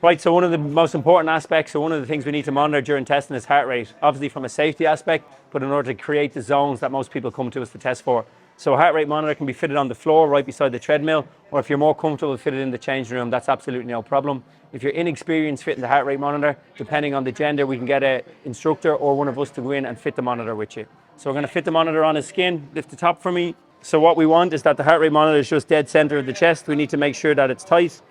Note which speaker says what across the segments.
Speaker 1: Right, so one of the most important aspects, or one of the things we need to monitor during testing is heart rate. Obviously from a safety aspect, but in order to create the zones that most people come to us to test for. So a heart rate monitor can be fitted on the floor right beside the treadmill, or if you're more comfortable fit it in the changing room, that's absolutely no problem. If you're inexperienced fitting the heart rate monitor, depending on the gender, we can get an instructor or one of us to go in and fit the monitor with you. So we're going to fit the monitor on his skin. Lift the top for me. So what we want is that the heart rate monitor is just dead center of the chest. We need to make sure that it's tight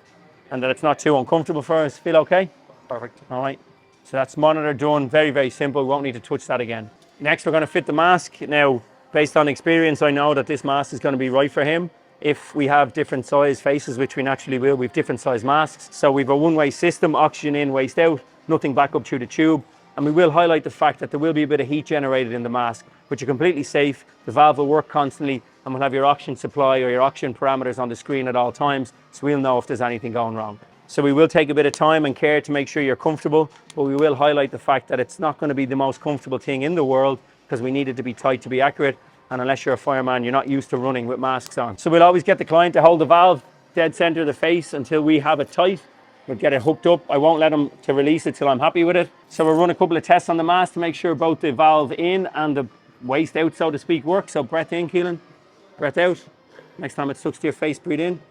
Speaker 1: and that it's not too uncomfortable for us. Feel okay?
Speaker 2: Perfect.
Speaker 1: All right. So that's monitor done. Very, very simple. We won't need to touch that again. Next, we're going to fit the mask. Now, based on experience, I know that this mask is going to be right for him. If we have different size faces, which we naturally will, we have different size masks. So we have a one-way system, oxygen in, waste out, nothing back up through the tube. And we will highlight the fact that there will be a bit of heat generated in the mask, but you're completely safe. The valve will work constantly, and we'll have your oxygen supply or your oxygen parameters on the screen at all times, so we'll know if there's anything going wrong. So we will take a bit of time and care to make sure you're comfortable, but we will highlight the fact that it's not going to be the most comfortable thing in the world, because we need it to be tight to be accurate. And unless you're a fireman, you're not used to running with masks on. So we'll always get the client to hold the valve dead center of the face until we have it tight. We'll get it hooked up. I won't let them to release it till I'm happy with it. So we'll run a couple of tests on the mask to make sure both the valve in and the waste out, so to speak, work. So breath in, Keelan, breath out. Next time it sucks to your face, breathe in.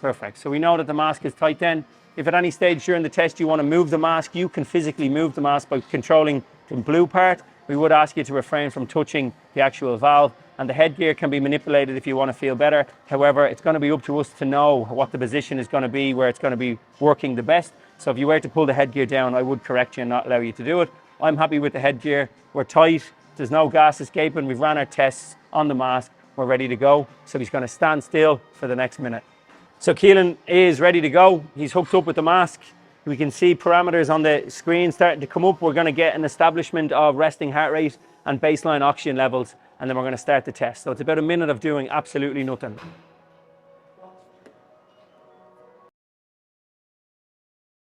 Speaker 1: Perfect. So we know that the mask is tight then. If at any stage during the test you want to move the mask, you can physically move the mask by controlling the blue part. We would ask you to refrain from touching the actual valve, and the headgear can be manipulated if you want to feel better. However, it's going to be up to us to know what the position is going to be, where it's going to be working the best. So if you were to pull the headgear down, I would correct you and not allow you to do it. I'm happy with the headgear. We're tight. There's no gas escaping. We've ran our tests on the mask. We're ready to go. So he's going to stand still for the next minute. So Keelan is ready to go. He's hooked up with the mask. We can see parameters on the screen starting to come up. We're going to get an establishment of resting heart rate and baseline oxygen levels, and then we're going to start the test. So it's about a minute of doing absolutely nothing.